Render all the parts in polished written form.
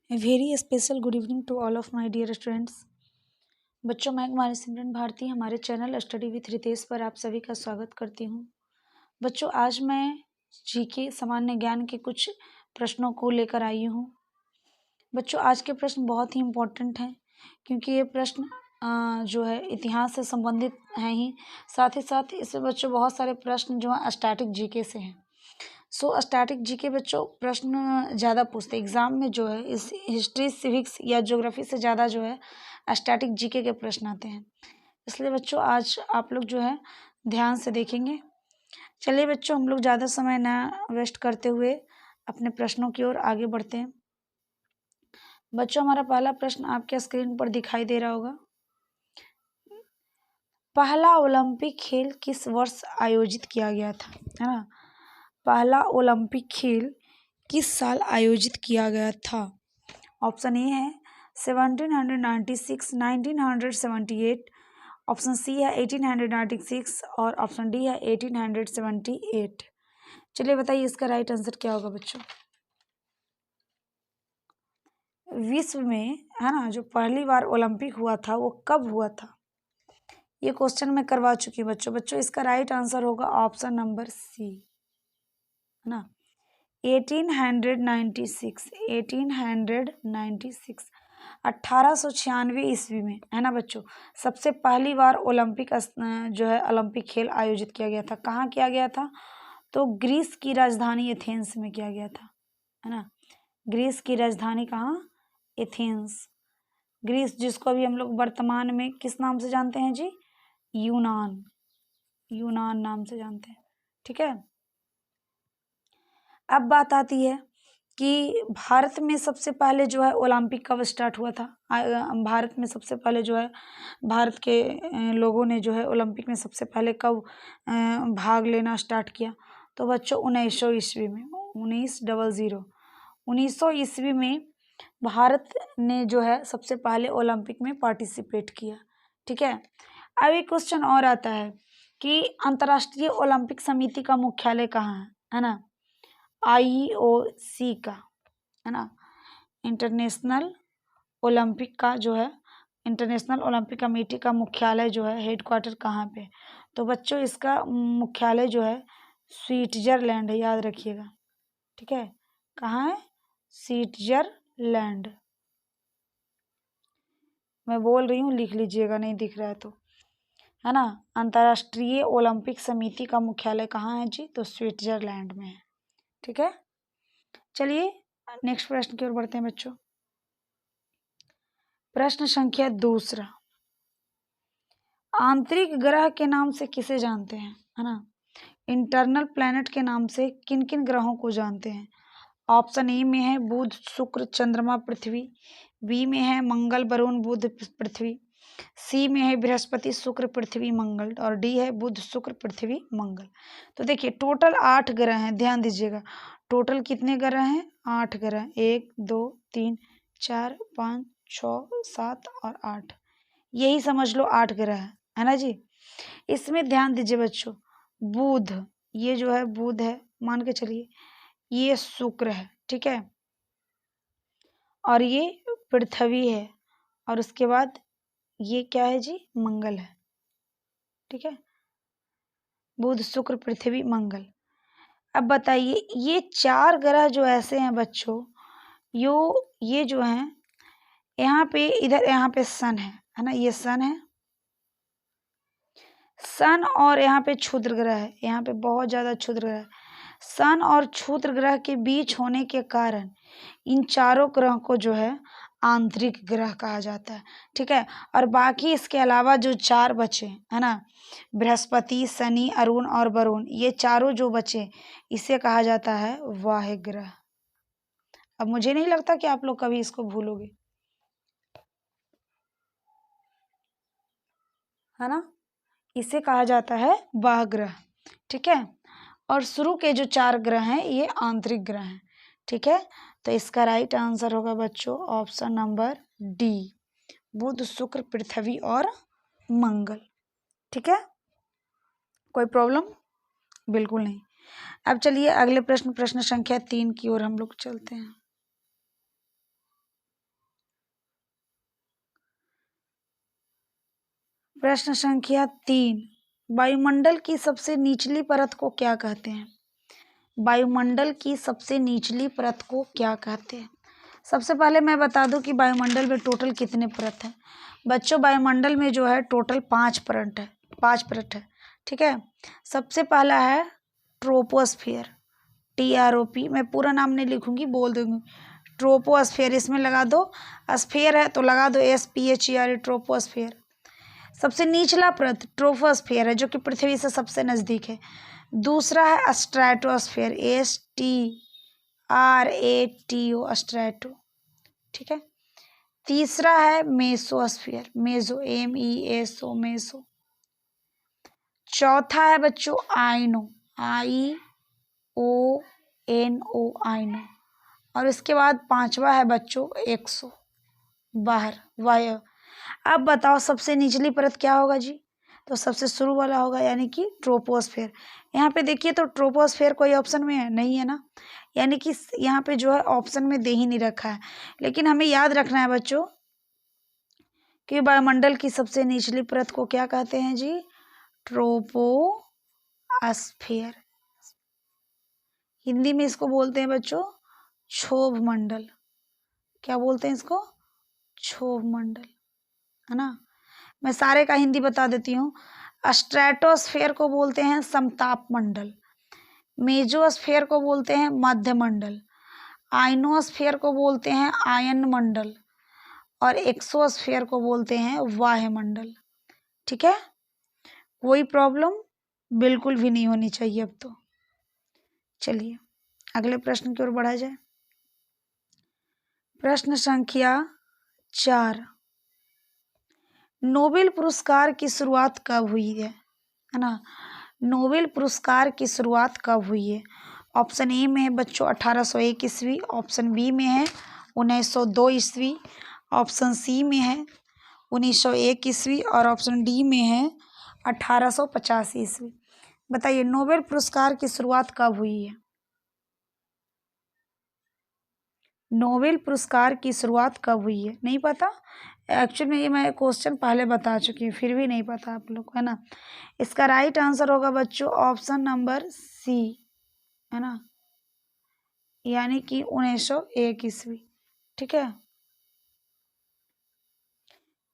A very special good evening to all of my dear students। बच्चों, मैं कुमारी सिमरन भारती हमारे channel study with Ritesh पर आप सभी का स्वागत करती हूँ। बच्चों, आज मैं जीके सामान्य ज्ञान के कुछ प्रश्नों को लेकर आई हूँ। बच्चों, आज के प्रश्न बहुत ही इम्पोर्टेंट हैं क्योंकि ये प्रश्न जो है इतिहास से संबंधित हैं ही साथ इसमें बच्चों बहुत सारे प्रश्न जो हैं स्टैटिक जीके से हैं। स्टैटिक जीके बच्चों प्रश्न ज़्यादा पूछते हैं एग्ज़ाम में जो है इस हिस्ट्री सिविक्स या ज्योग्राफी से ज़्यादा जो है स्टैटिक जीके के प्रश्न आते हैं। इसलिए बच्चों आज आप लोग जो है ध्यान से देखेंगे। चलिए बच्चों, हम लोग ज़्यादा समय ना वेस्ट करते हुए अपने प्रश्नों की ओर आगे बढ़ते हैं। बच्चों, हमारा पहला प्रश्न आपके स्क्रीन पर दिखाई दे रहा होगा। पहला ओलंपिक खेल किस वर्ष आयोजित किया गया था, है ना। पहला ओलंपिक खेल किस साल आयोजित किया गया था? ऑप्शन ए है 1796, 1978, ऑप्शन सी है 1896 और ऑप्शन डी है 1878। चलिए बताइए इसका राइट आंसर क्या होगा बच्चों। विश्व में, है ना, जो पहली बार ओलंपिक हुआ था वो कब हुआ था? ये क्वेश्चन मैं करवा चुकी हूँ बच्चों। इसका राइट आंसर होगा ऑप्शन नंबर सी, है ना, 1896। 1896 1896 ईस्वी में, है ना बच्चों, सबसे पहली बार ओलंपिक जो है ओलंपिक खेल आयोजित किया गया था। कहाँ किया गया था? तो ग्रीस की राजधानी एथेंस में किया गया था, है ना। ग्रीस की राजधानी कहाँ? एथेंस। ग्रीस जिसको अभी हम लोग वर्तमान में किस नाम से जानते हैं जी? यूनान। यूनान नाम से जानते हैं, ठीक है। अब बात आती है कि भारत में सबसे पहले जो है ओलंपिक कब स्टार्ट हुआ था? भारत में सबसे पहले जो है भारत के लोगों ने जो है ओलंपिक में सबसे पहले कब भाग लेना स्टार्ट किया? तो बच्चों 1900 ईस्वी में, 1900 ईस्वी में भारत ने जो है सबसे पहले ओलंपिक में पार्टिसिपेट किया, ठीक है। अब एक क्वेश्चन और आता है कि अंतर्राष्ट्रीय ओलंपिक समिति का मुख्यालय कहाँ है ना। IOC का, है ना, इंटरनेशनल ओलंपिक का जो है इंटरनेशनल ओलंपिक कमेटी का मुख्यालय जो है हेडक्वार्टर कहाँ पे? तो बच्चों इसका मुख्यालय जो है स्विट्जरलैंड है, याद रखिएगा, ठीक है। कहाँ है? स्विट्जरलैंड। मैं बोल रही हूँ, लिख लीजिएगा, नहीं दिख रहा है तो, है ना। अंतर्राष्ट्रीय ओलंपिक समिति का मुख्यालय कहाँ है जी? तो स्विट्जरलैंड में है, ठीक है। चलिए नेक्स्ट प्रश्न की ओर बढ़ते हैं बच्चों। प्रश्न संख्या दूसरा, आंतरिक ग्रह के नाम से किसे जानते हैं, है ना। इंटरनल प्लैनेट के नाम से किन किन ग्रहों को जानते हैं? ऑप्शन ए में है बुध, शुक्र, चंद्रमा, पृथ्वी। बी में है मंगल, वरुण, बुध, पृथ्वी। सी में है बृहस्पति, शुक्र, पृथ्वी, मंगल। और डी है बुध, शुक्र, पृथ्वी, मंगल। तो देखिए टोटल 8 ग्रह हैं, ध्यान दीजिएगा। टोटल कितने ग्रह हैं? 8 ग्रह। 1 2 3 4 5 6 7 और 8, यही समझ लो 8 ग्रह है ना जी। इसमें ध्यान दीजिए बच्चों, बुध, ये जो है बुध है, मान के चलिए, ये शुक्र है, ठीक है, और ये पृथ्वी है, और उसके बाद ये क्या है जी? मंगल है, ठीक है। बुध, शुक्र, पृथ्वी, मंगल। अब बताइए ये 4 ग्रह जो ऐसे हैं बच्चों, ये जो हैं, यहाँ पे इधर यहाँ पे सन है ना, ये सन है, सन, और यहाँ पे क्षुद्र ग्रह है, यहाँ पे बहुत ज़्यादा क्षुद्र ग्रह है। सन और क्षुद्र ग्रह के बीच होने के कारण इन चारों ग्रह को जो है आंतरिक ग्रह कहा जाता है, ठीक है। और बाकी इसके अलावा जो 4 बचे, है ना, बृहस्पति, शनि, अरुण और वरुण, ये चारों जो बचे इसे कहा जाता है वाह्य ग्रह। अब मुझे नहीं लगता कि आप लोग कभी इसको भूलोगे, है ना। इसे कहा जाता है वाह्य ग्रह, ठीक है। और शुरू के जो 4 ग्रह हैं ये आंतरिक ग्रह हैं, ठीक है। तो इसका राइट आंसर होगा बच्चों ऑप्शन नंबर डी, बुध, शुक्र, पृथ्वी और मंगल, ठीक है। कोई प्रॉब्लम? बिल्कुल नहीं। अब चलिए अगले प्रश्न, प्रश्न संख्या 3 की ओर हम लोग चलते हैं। प्रश्न संख्या 3, वायुमंडल की सबसे निचली परत को क्या कहते हैं? वायुमंडल की सबसे निचली परत को क्या कहते हैं? सबसे पहले मैं बता दूं कि वायुमंडल में टोटल कितने परत हैं। बच्चों, वायुमंडल में जो है टोटल 5 परत है। ठीक है। सबसे पहला है ट्रोपोस्फियर, TROP। मैं पूरा नाम नहीं लिखूंगी, बोल दूंगी ट्रोपोस्फियर। इसमें लगा दो, स्फीयर है तो लगा दो SPHER, ट्रोपोस्फियर। सबसे निचला परत ट्रोपोस्फियर है जो कि पृथ्वी से सबसे नज़दीक है। दूसरा है स्ट्रेटोस्फियर, STRATO, स्ट्रेटो। ठीक है। तीसरा है मेसोस्फियर, मेसो, MESO, मेसो। चौथा है बच्चों आइनो, IONO, आइनो। और इसके बाद पांचवा है बच्चों एक्सो, बाहर, वायु। अब बताओ सबसे निचली परत क्या होगा जी? तो सबसे शुरू वाला होगा, यानी कि ट्रोपोस्फेयर। यहाँ पे देखिए तो ट्रोपोस्फेयर कोई ऑप्शन में है नहीं, है ना, यानी कि यहाँ पे जो है ऑप्शन में दे ही नहीं रखा है। लेकिन हमें याद रखना है बच्चों कि वायुमंडल की सबसे निचली परत को क्या कहते हैं जी? ट्रोपोस्फेयर। हिंदी में इसको बोलते हैं बच्चों क्षोभ मंडल। क्या बोलते हैं इसको? क्षोभ मंडल, है ना। मैं सारे का हिंदी बता देती हूँ। स्ट्रेटोस्फेयर को बोलते हैं समताप मंडल, मेसोस्फेयर को बोलते हैं मध्य मंडल, आइनोस्फेयर को बोलते हैं आयन मंडल, और एक्सोस्फेयर को बोलते हैं वायुमंडल। ठीक है। कोई प्रॉब्लम बिल्कुल भी नहीं होनी चाहिए अब तो। चलिए अगले प्रश्न की ओर बढ़ा जाए। प्रश्न संख्या 4, नोबेल पुरस्कार की शुरुआत कब हुई है ना? नोबेल पुरस्कार की शुरुआत कब हुई है? ऑप्शन ए में है बच्चों 1801 ईस्वी, ऑप्शन बी में है 1902 ईस्वी, ऑप्शन सी में है 1901 ईस्वी, और ऑप्शन डी में है 1885 ईस्वी। बताइए नोबेल पुरस्कार की शुरुआत कब हुई है? नोबेल पुरस्कार की शुरुआत कब हुई है? नहीं पता? एक्चुअली में ये मैं क्वेश्चन पहले बता चुकी हूँ, फिर भी नहीं पता आप लोग को, है ना। इसका राइट आंसर होगा बच्चों ऑप्शन नंबर सी, है ना, यानी कि 1901 ईस्वी। ठीक है।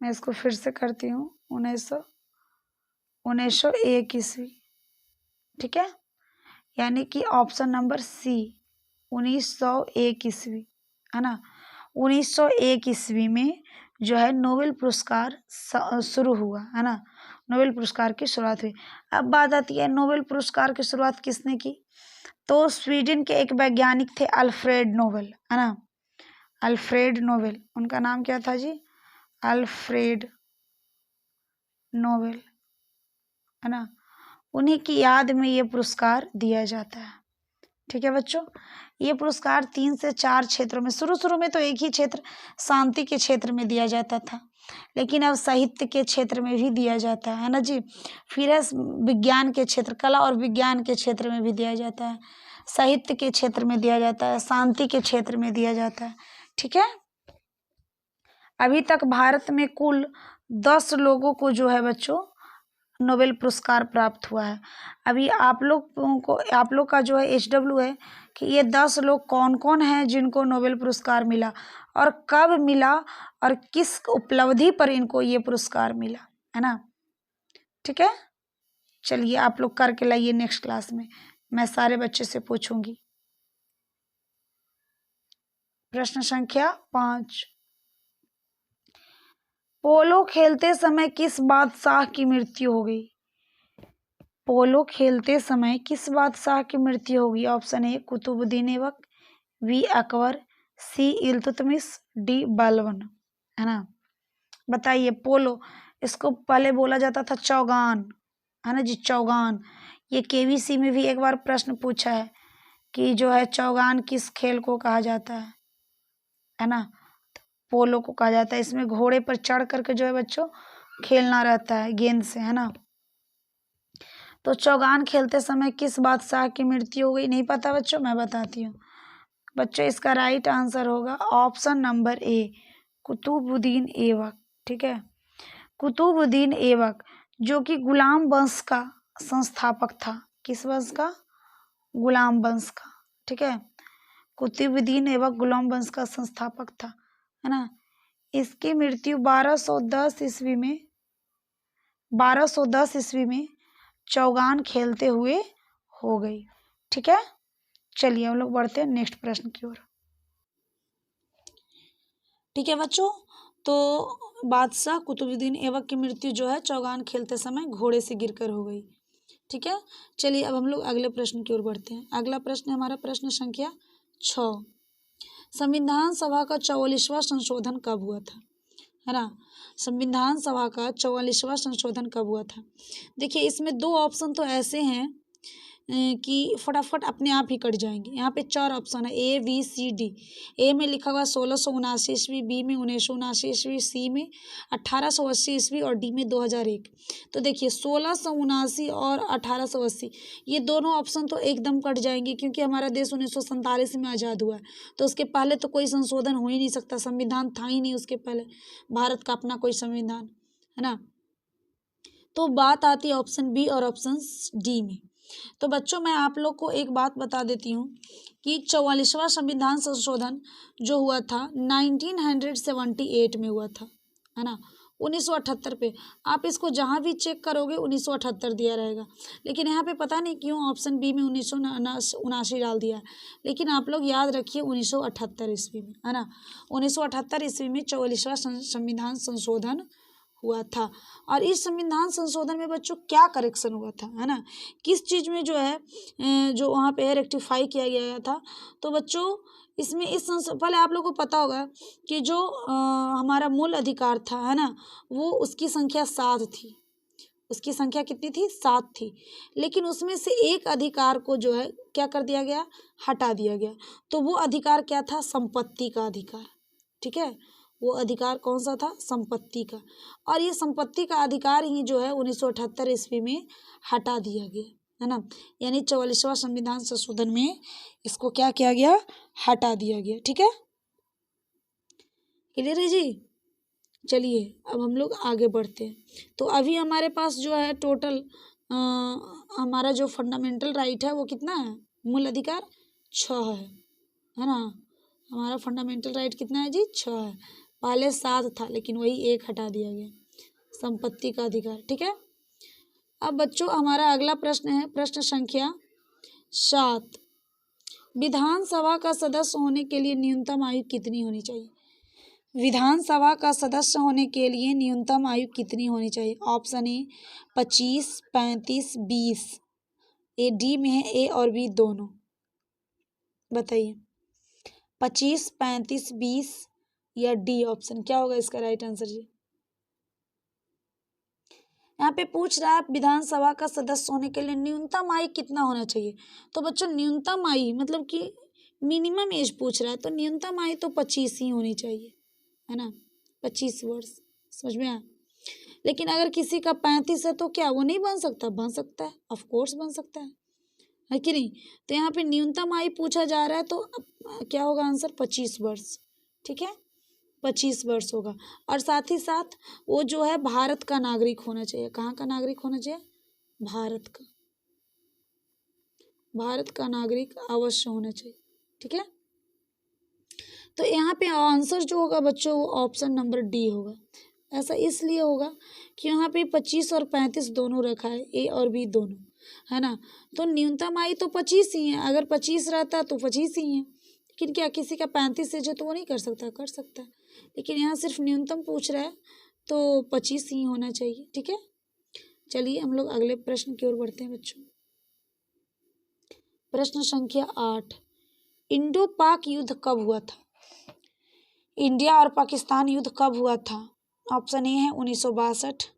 मैं इसको फिर से करती हूँ, 1901 ईस्वी। ठीक है, यानी कि ऑप्शन नंबर सी 1901 ईस्वी, है ना। 1901 ईस्वी में जो है नोबेल पुरस्कार शुरू हुआ, है ना। नोबेल पुरस्कार की शुरुआत हुई। अब बात आती है नोबेल पुरस्कार की शुरुआत किसने की? तो स्वीडन के एक वैज्ञानिक थे अल्फ्रेड नोबेल, है ना। अल्फ्रेड नोबेल, उनका नाम क्या था जी? अल्फ्रेड नोबेल, है ना। उन्हीं की याद में ये पुरस्कार दिया जाता है। ठीक है बच्चों, ये पुरस्कार 3 से 4 क्षेत्रों में, शुरू में तो एक ही क्षेत्र शांति के क्षेत्र में दिया जाता था, लेकिन अब साहित्य के क्षेत्र में भी दिया जाता है ना जी। फिर है विज्ञान के क्षेत्र, कला और विज्ञान के क्षेत्र में भी दिया जाता है, साहित्य के क्षेत्र में दिया जाता है, शांति के क्षेत्र में दिया जाता है। ठीक है। अभी तक भारत में कुल 10 लोगों को जो है बच्चों नोबेल पुरस्कार प्राप्त हुआ है। अभी आप लोग का जो है HW है कि ये 10 लोग कौन कौन हैं जिनको नोबेल पुरस्कार मिला और कब मिला और किस उपलब्धि पर इनको ये पुरस्कार मिला, है ना। ठीक है। चलिए आप लोग करके लाइए नेक्स्ट क्लास में, मैं सारे बच्चे से पूछूंगी। प्रश्न संख्या 5, पोलो खेलते समय किस बादशाह की मृत्यु हो गई? पोलो खेलते समय किस बादशाह की मृत्यु होगी? Option a Qutubuddin Aibak, b Akbar, c Iltutmish, d Balban, है ना। बताइए पोलो, इसको पहले बोला जाता था चौगान, है ना जी, चौगान। ये KBC में भी एक बार प्रश्न पूछा है कि जो है चौगान किस खेल को कहा जाता है ना। पोलो को कहा जाता है। इसमें घोड़े पर चढ़ करके जो है बच्चों खेलना रहता है गेंद से, है ना। तो चौगान खेलते समय किस बादशाह की मृत्यु हो गई? नहीं पता बच्चों, मैं बताती हूँ बच्चों। इसका राइट आंसर होगा option number a Qutubuddin Aibak. ठीक है, कुतुबुद्दीन ऐबक, जो कि गुलाम वंश का संस्थापक था। किस वंश का? गुलाम वंश का। ठीक है, कुतुबुद्दीन ऐबक गुलाम वंश का संस्थापक था, है ना। इसकी मृत्यु 1210 ईस्वी में 1210 ईस्वी में चौगान खेलते हुए हो गई। ठीक है, चलिए हम लोग बढ़ते हैं नेक्स्ट प्रश्न की ओर। ठीक है बच्चों, तो बादशाह कुतुबुद्दीन ऐबक की मृत्यु जो है चौगान खेलते समय घोड़े से गिरकर हो गई। ठीक है, चलिए अब हम लोग अगले प्रश्न की ओर बढ़ते हैं। अगला प्रश्न हमारा प्रश्न संख्या 6। संविधान सभा का 44वां संशोधन कब हुआ था, है ना। संविधान सभा का 44वां संशोधन कब हुआ था? देखिए इसमें दो ऑप्शन तो ऐसे हैं कि फटाफट अपने आप ही कट जाएंगे। यहाँ पे 4 ऑप्शन है, ए बी सी डी। ए में लिखा हुआ 1679 ईस्वी, बी में 1979 ईस्वी, सी में 1880 ईस्वी और डी में 2001। तो देखिए 1679 और 1880 ये दोनों ऑप्शन तो एकदम कट जाएंगे, क्योंकि हमारा देश 1947 में आज़ाद हुआ है, तो उसके पहले तो कोई संशोधन हो ही नहीं सकता, संविधान था ही नहीं उसके पहले भारत का अपना कोई संविधान, है ना। तो बात आती है ऑप्शन बी और ऑप्शन डी में। तो बच्चों मैं आप लोग को एक बात बता देती हूँ कि 44वां संविधान संशोधन जो हुआ था 1978 में हुआ था, है ना, 1978 पे। आप इसको जहाँ भी चेक करोगे 1978 दिया रहेगा, लेकिन यहाँ पे पता नहीं क्यों ऑप्शन बी में 1979 डाल दिया है। लेकिन आप लोग याद रखिए 1978 ईस्वी में, है ना, 1978 ईस्वी में 44वां संविधान संशोधन हुआ था। और इस संविधान संशोधन में बच्चों क्या करेक्शन हुआ था, है ना, किस चीज़ में जो है जो वहाँ पे रेक्टिफाई किया गया था। तो बच्चों इसमें पहले आप लोगों को पता होगा कि जो हमारा मूल अधिकार था, है ना, वो उसकी संख्या 7 थी। उसकी संख्या कितनी थी? 7 थी। लेकिन उसमें से एक अधिकार को जो है क्या कर दिया गया? हटा दिया गया। तो वो अधिकार क्या था? संपत्ति का अधिकार। ठीक है, वो अधिकार कौन सा था? संपत्ति का। और ये संपत्ति का अधिकार ही जो है 1978 ईस्वी में हटा दिया गया, है ना। यानी 44वां संविधान संशोधन में इसको क्या किया गया? हटा दिया गया। ठीक है, क्लियर है जी। चलिए अब हम लोग आगे बढ़ते हैं। तो अभी हमारे पास जो है टोटल हमारा जो फंडामेंटल राइट है वो कितना है? मूल अधिकार 6 है ना। हमारा फंडामेंटल राइट कितना है जी? 6 है। पहले 7 था, लेकिन वही एक हटा दिया गया, संपत्ति का अधिकार। ठीक है, अब बच्चों हमारा अगला प्रश्न है प्रश्न संख्या 7। विधानसभा का सदस्य होने के लिए न्यूनतम आयु कितनी होनी चाहिए? विधानसभा का सदस्य होने के लिए न्यूनतम आयु कितनी होनी चाहिए? Option A 25, 35, 20। ए डी में है, ए और बी दोनों। बताइए 25, 35, 20 या डी ऑप्शन, क्या होगा इसका राइट आंसर जी? यहाँ पे पूछ रहा है विधानसभा का सदस्य होने के लिए न्यूनतम आयु कितना होना चाहिए। तो बच्चों न्यूनतम आयु मतलब कि मिनिमम एज पूछ रहा है, तो न्यूनतम आयु तो 25 ही होनी चाहिए, है ना, 25 वर्ष। समझ में आया। लेकिन अगर किसी का 35 है तो क्या वो नहीं बन सकता? बन सकता है, ऑफ कोर्स बन सकता है कि नहीं। तो यहाँ पे न्यूनतम आयु पूछा जा रहा है, तो क्या होगा आंसर? 25 वर्ष। ठीक है, 25 वर्ष होगा। और साथ ही साथ वो जो है भारत का नागरिक होना चाहिए। कहाँ का नागरिक होना चाहिए? भारत का। भारत का नागरिक अवश्य होना चाहिए। ठीक है, तो यहाँ पे आंसर जो होगा बच्चों वो ऑप्शन नंबर डी होगा। ऐसा इसलिए होगा कि यहाँ पे 25 और 35 दोनों रखा है, ए और बी दोनों, है ना। तो न्यूनतम आयु तो 25 ही है। अगर 25 रहता तो 25 ही है। लेकिन क्या किसी का 35 एज है तो वो नहीं कर सकता? कर सकता है। लेकिन यहाँ सिर्फ न्यूनतम पूछ रहा है, तो 25 ही होना चाहिए। ठीक है, चलिए हम लोग अगले प्रश्न की ओर बढ़ते हैं बच्चों। प्रश्न संख्या 8। इंडो पाक युद्ध कब हुआ था? इंडिया और पाकिस्तान युद्ध कब हुआ था? ऑप्शन ए है 1962,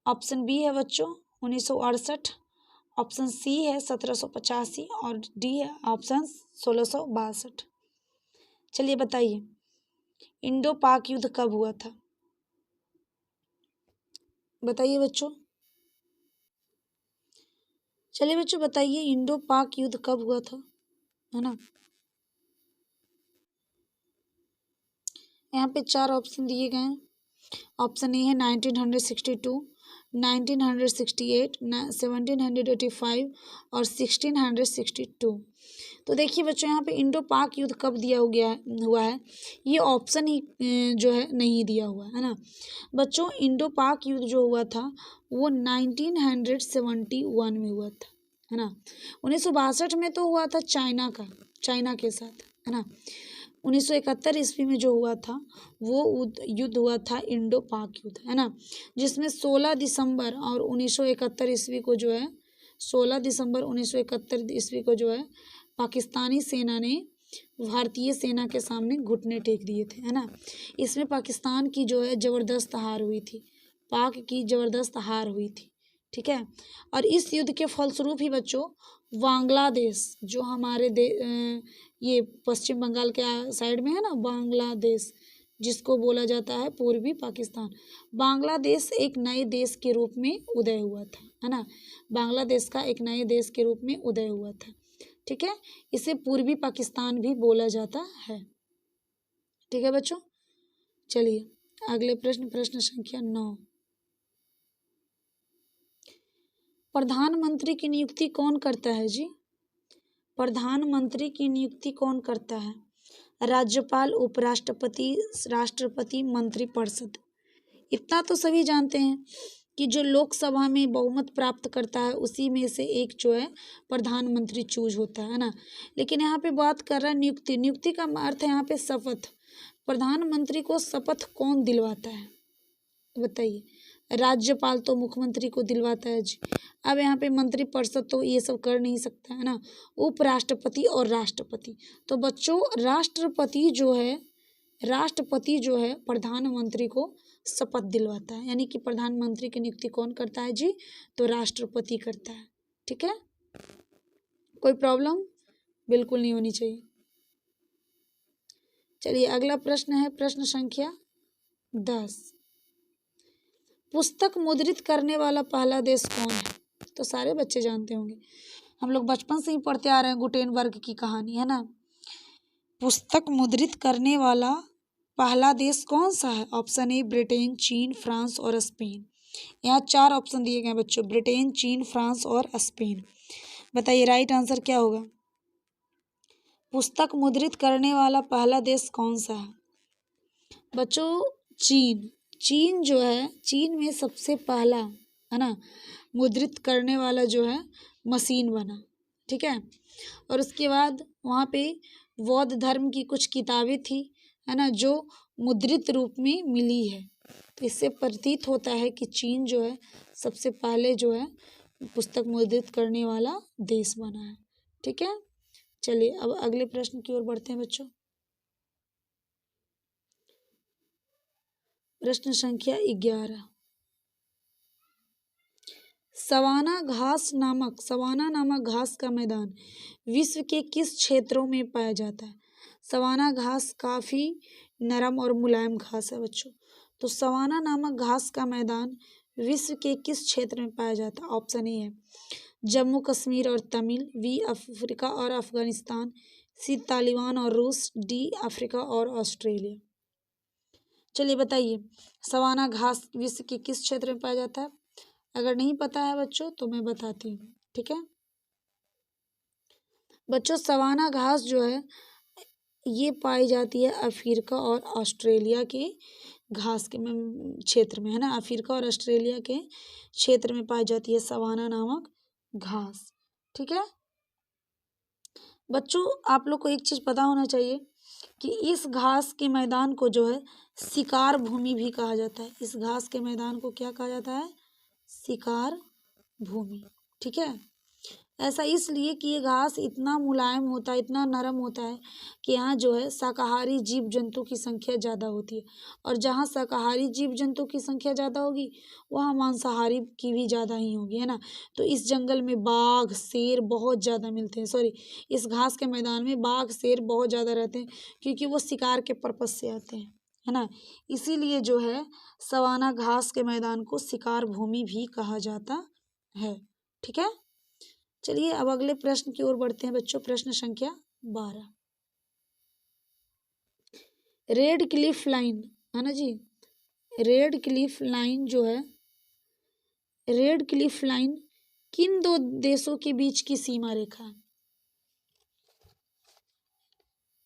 ऑप्शन बी है बच्चों 1968, ऑप्शन सी है 1785 और डी है ऑप्शन 1662। चलिए बताइए इंडो पाक युद्ध कब हुआ था? बताइए बच्चों। चलिए बच्चों बताइए इंडो पाक युद्ध कब हुआ था, है ना। यहाँ पे 4 ऑप्शन दिए गए हैं। ऑप्शन ए है 1962, 1968, 1785 और 1662। तो देखिए बच्चों, यहाँ पे इंडो पाक युद्ध कब दिया हुआ है, ये ऑप्शन ही जो है नहीं दिया हुआ है ना बच्चों। इंडो पाक युद्ध जो हुआ था वो 1971 में हुआ था, है ना। 1962 में तो हुआ था चाइना के साथ, है ना। 1971 ईस्वी में जो हुआ था वो युद्ध हुआ था इंडो पाक युद्ध, है ना, जिसमें 16 दिसंबर और 1971 ईस्वी को जो है 16 दिसंबर 1971 ईस्वी को जो है पाकिस्तानी सेना ने भारतीय सेना के सामने घुटने टेक दिए थे, है ना। इसमें पाकिस्तान की जो है ज़बरदस्त हार हुई थी, पाक की ज़बरदस्त हार हुई थी, ठीक है। और इस युद्ध के फलस्वरूप ही बच्चों बांग्लादेश जो हमारे ये पश्चिम बंगाल के साइड में है ना, बांग्लादेश जिसको बोला जाता है पूर्वी पाकिस्तान, बांग्लादेश एक नए देश के रूप में उदय हुआ था, है ना। बांग्लादेश का एक नए देश के रूप में उदय हुआ था, ठीक है। इसे पूर्वी पाकिस्तान भी बोला जाता है, ठीक है बच्चों। चलिए अगले प्रश्न संख्या 9। प्रधानमंत्री की नियुक्ति कौन करता है जी? प्रधानमंत्री की नियुक्ति कौन करता है? राज्यपाल, उपराष्ट्रपति, राष्ट्रपति, मंत्रिपरिषद। इतना तो सभी जानते हैं कि जो लोकसभा में बहुमत प्राप्त करता है उसी में से एक जो है प्रधानमंत्री चूज होता है ना। लेकिन यहाँ पे बात कर रहा है नियुक्ति। नियुक्ति का अर्थ है यहाँ पे शपथ। प्रधानमंत्री को शपथ कौन दिलवाता है बताइए? राज्यपाल तो मुख्यमंत्री को दिलवाता है जी। अब यहाँ पे मंत्रिपरिषद तो ये सब कर नहीं सकता, है ना। उपराष्ट्रपति और राष्ट्रपति। तो बच्चों राष्ट्रपति जो है प्रधानमंत्री को शपथ दिलवाता है, यानी कि प्रधानमंत्री की नियुक्ति कौन करता है जी? तो राष्ट्रपति करता है, ठीक है। कोई प्रॉब्लम बिल्कुल नहीं होनी चाहिए। चलिए अगला प्रश्न है प्रश्न संख्या 10। पुस्तक मुद्रित करने वाला पहला देश कौन है? तो सारे बच्चे जानते होंगे, हम लोग बचपन से ही पढ़ते आ रहे हैं गुटेनबर्ग की कहानी, है ना। पुस्तक मुद्रित करने वाला पहला देश कौन सा है? ऑप्शन ए ब्रिटेन, चीन, फ्रांस और स्पेन। यहाँ 4 ऑप्शन दिए गए बच्चों, ब्रिटेन, चीन, फ्रांस और स्पेन। बताइए राइट आंसर क्या होगा? पुस्तक मुद्रित करने वाला पहला देश कौन सा है बच्चों? चीन। चीन जो है, चीन में सबसे पहला, है ना, मुद्रित करने वाला जो है मशीन बना, ठीक है। और उसके बाद वहाँ पे बौद्ध धर्म की कुछ किताबें थी, है ना, जो मुद्रित रूप में मिली है। तो इससे प्रतीत होता है कि चीन जो है सबसे पहले जो है पुस्तक मुद्रित करने वाला देश बना है, ठीक है। चलिए अब अगले प्रश्न की ओर बढ़ते हैं बच्चों। प्रश्न संख्या 11। सवाना नामक घास का मैदान विश्व के किस क्षेत्रों में पाया जाता है? सवाना घास काफी नरम और मुलायम घास है बच्चों। तो सवाना नामक घास का मैदान विश्व के किस क्षेत्र में पाया जाता है? ऑप्शन ए है जम्मू कश्मीर और तमिल, बी अफ्रीका और अफगानिस्तान, सी तालिबान और रूस, डी अफ्रीका और ऑस्ट्रेलिया। चलिए बताइए सवाना घास विश्व के किस क्षेत्र में पाया जाता है? अगर नहीं पता है बच्चों तो मैं बताती हूँ, ठीक है बच्चों। सवाना घास जो है ये पाई जाती है अफ्रीका और ऑस्ट्रेलिया के घास के क्षेत्र में, है ना। अफ्रीका और ऑस्ट्रेलिया के क्षेत्र में पाई जाती है सवाना नामक घास, ठीक है बच्चों। आप लोग को एक चीज़ पता होना चाहिए कि इस घास के मैदान को जो है शिकार भूमि भी कहा जाता है। इस घास के मैदान को क्या कहा जाता है? शिकार भूमि, ठीक है। ऐसा इसलिए कि ये घास इतना मुलायम होता है, इतना नरम होता है कि यहाँ जो है शाकाहारी जीव जंतु की संख्या ज़्यादा होती है। और जहाँ शाकाहारी जीव जंतु की संख्या ज़्यादा होगी वहाँ मांसाहारी की भी ज़्यादा ही होगी, है ना। तो इस जंगल में बाघ शेर बहुत ज़्यादा मिलते हैं, सॉरी इस घास के मैदान में बाघ शेर बहुत ज़्यादा रहते हैं क्योंकि वो शिकार के पर्पज से आते हैं, है ना। इसीलिए जो है सवाना घास के मैदान को शिकार भूमि भी कहा जाता है, ठीक है। चलिए अब अगले प्रश्न की ओर बढ़ते हैं बच्चों। प्रश्न संख्या 12। रेड क्लिफ लाइन, है ना जी, रेड क्लिफ लाइन जो है, रेड क्लिफ लाइन किन दो देशों के बीच की सीमा रेखा है?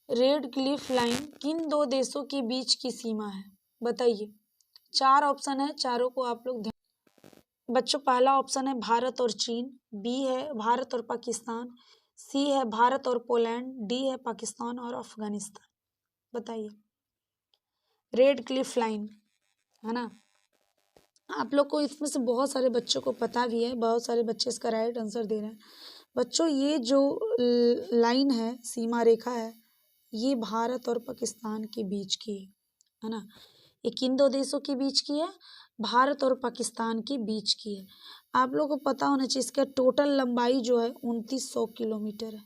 रेड क्लिफ लाइन किन दो देशों के बीच की सीमा है? बताइए। 4 ऑप्शन है, चारों को आप लोग ध्यान। बच्चों, पहला ऑप्शन है भारत और चीन, बी है भारत और पाकिस्तान, सी है भारत और पोलैंड, डी है पाकिस्तान और अफगानिस्तान। बताइए। रेड क्लिफ लाइन, है ना। आप लोग को इसमें से बहुत सारे बच्चों को पता भी है, बहुत सारे बच्चे इसका राइट आंसर दे रहे हैं। बच्चों, ये जो लाइन है, सीमा रेखा है, ये भारत और पाकिस्तान के बीच की है ना। ये किन दो देशों के बीच की है? भारत और पाकिस्तान के बीच की है। आप लोगों को पता होना चाहिए इसका टोटल लंबाई जो है 2900 किलोमीटर है।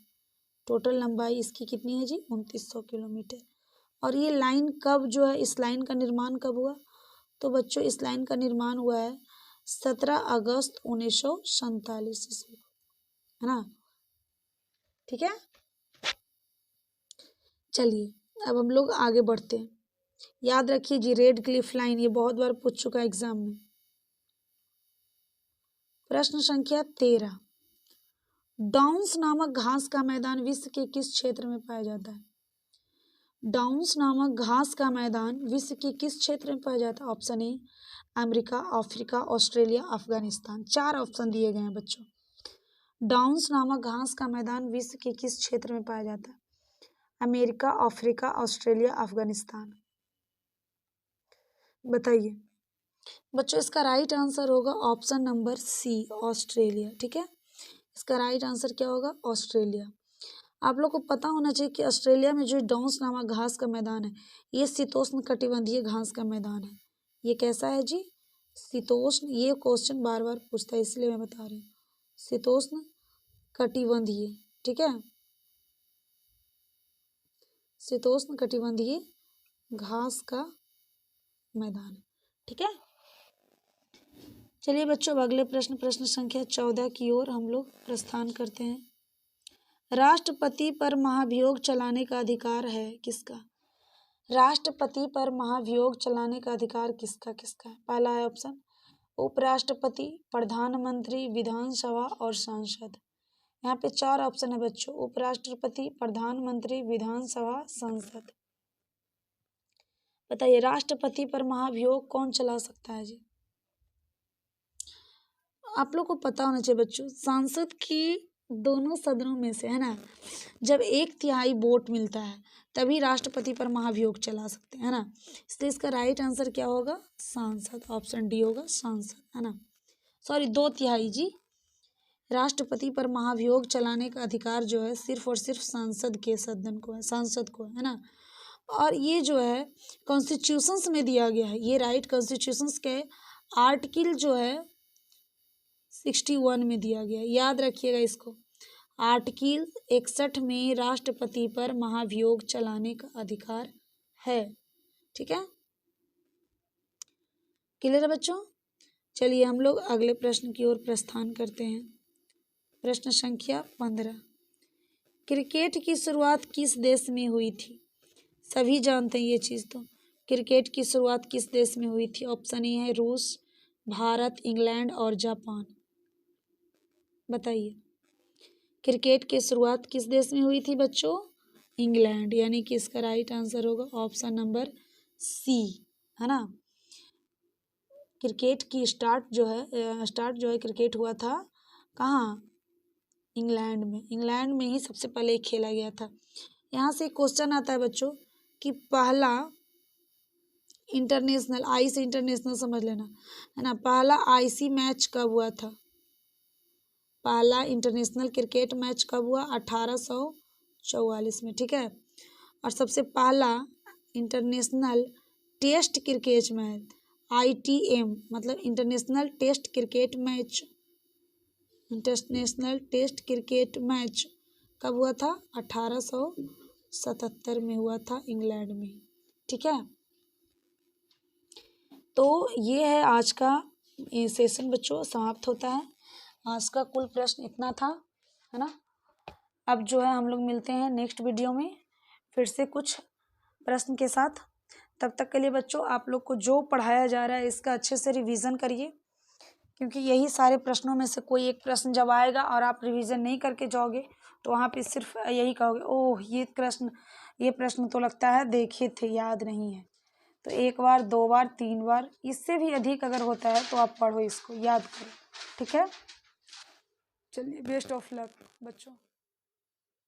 टोटल लंबाई इसकी कितनी है जी? 2900 किलोमीटर। और ये लाइन कब जो है, इस लाइन का निर्माण कब हुआ? तो बच्चों, इस लाइन का निर्माण हुआ है 17 अगस्त 1947 ईस्वी को, है ना। ठीक है, चलिए अब हम लोग आगे बढ़ते हैं। याद रखिए जी, रेड क्लिफ लाइन ये बहुत बार पूछ चुका है एग्जाम में। प्रश्न संख्या 13, डाउन्स नामक घास का मैदान विश्व के किस क्षेत्र में पाया जाता है? डाउन्स नामक घास का मैदान विश्व के किस क्षेत्र में पाया जाता है? Option A America, Africa, Australia, Afghanistan. 4 option दिए गए हैं बच्चों। डाउन्स नामक घास का मैदान विश्व के किस क्षेत्र में पाया जाता है? America, Africa, Australia, Afghanistan. बताइए। बच्चों, इसका राइट आंसर होगा ऑप्शन नंबर सी, ऑस्ट्रेलिया। ठीक है, इसका राइट आंसर क्या होगा? ऑस्ट्रेलिया। आप लोग को पता होना चाहिए कि ऑस्ट्रेलिया में जो डाउन्स नामक घास का मैदान है, ये शीतोष्ण कटिबंधीय घास का मैदान है। ये कैसा है जी? शीतोष्ण। ये क्वेश्चन बार बार पूछता है, इसलिए मैं बता रही हूँ। शीतोष्ण कटिबंधीय, ठीक है, शीतोष्ण कटिबंधीय घास का मैदान, ठीक है। चलिए बच्चों, अब अगले प्रश्न, प्रश्न संख्या 14 की ओर हम लोग प्रस्थान करते हैं। राष्ट्रपति पर महाभियोग चलाने का अधिकार है किसका? राष्ट्रपति पर महाभियोग चलाने का अधिकार किसका किसका है? पहला है ऑप्शन उपराष्ट्रपति, प्रधानमंत्री, विधानसभा और सांसद। यहाँ पे 4 ऑप्शन है बच्चों, उपराष्ट्रपति, प्रधानमंत्री, विधानसभा, सांसद। बताइए, राष्ट्रपति पर महाभियोग कौन चला सकता है जी? आप लोग को पता होना चाहिए बच्चों, सांसद की दोनों सदनों में से, है ना, जब 1/3 वोट मिलता है तभी राष्ट्रपति पर महाभियोग चला सकते हैं, है ना। इसलिए इसका राइट आंसर क्या होगा? सांसद। ऑप्शन डी होगा, सांसद, है ना। सॉरी, 2/3 जी। राष्ट्रपति पर महाभियोग चलाने का अधिकार जो है सिर्फ और सिर्फ सांसद के सदन को है, सांसद को है ना। और ये जो है कॉन्स्टिट्यूशंस में दिया गया है, ये राइट कॉन्स्टिट्यूशंस के आर्टिकल जो है 61 में दिया गया है। याद रखिएगा इसको, आर्टिकल 61 में राष्ट्रपति पर महाभियोग चलाने का अधिकार है, ठीक है। क्लियर है बच्चों? चलिए हम लोग अगले प्रश्न की ओर प्रस्थान करते हैं। प्रश्न संख्या 15, क्रिकेट की शुरुआत किस देश में हुई थी? सभी जानते हैं ये चीज़ तो। क्रिकेट की शुरुआत किस देश में हुई थी? ऑप्शन ए है रूस, भारत, इंग्लैंड और जापान। बताइए, क्रिकेट की शुरुआत किस देश में हुई थी बच्चों? इंग्लैंड, यानी कि इसका राइट आंसर होगा ऑप्शन नंबर सी, है ना। क्रिकेट की स्टार्ट जो है क्रिकेट हुआ था कहाँ? इंग्लैंड में। इंग्लैंड में ही सबसे पहले खेला गया था। यहाँ से क्वेश्चन आता है बच्चों कि पहला इंटरनेशनल, आई से इंटरनेशनल समझ लेना, है ना, पहला आईसी मैच कब हुआ था? पहला इंटरनेशनल क्रिकेट मैच कब हुआ? 1844 में, ठीक है। और सबसे पहला international test cricket match, ITM मतलब international test cricket match, international test cricket match कब हुआ था? 1877 में हुआ था, इंग्लैंड में, ठीक है। तो ये है आज का सेशन बच्चों, समाप्त होता है। आज का कुल प्रश्न इतना था, है ना। अब जो है हम लोग मिलते हैं नेक्स्ट वीडियो में फिर से कुछ प्रश्न के साथ। तब तक के लिए बच्चों आप लोग को जो पढ़ाया जा रहा है इसका अच्छे से रिवीजन करिए, क्योंकि यही सारे प्रश्नों में से कोई एक प्रश्न जब आएगा और आप रिवीजन नहीं करके जाओगे तो वहाँ पे सिर्फ यही कहोगे, ओह ये प्रश्न तो लगता है देखे थे, याद नहीं है। तो 1 बार, 2 बार, 3 बार, इससे भी अधिक अगर होता है तो आप पढ़ो, इसको याद करो। ठीक है, चलिए बेस्ट ऑफ लक बच्चों।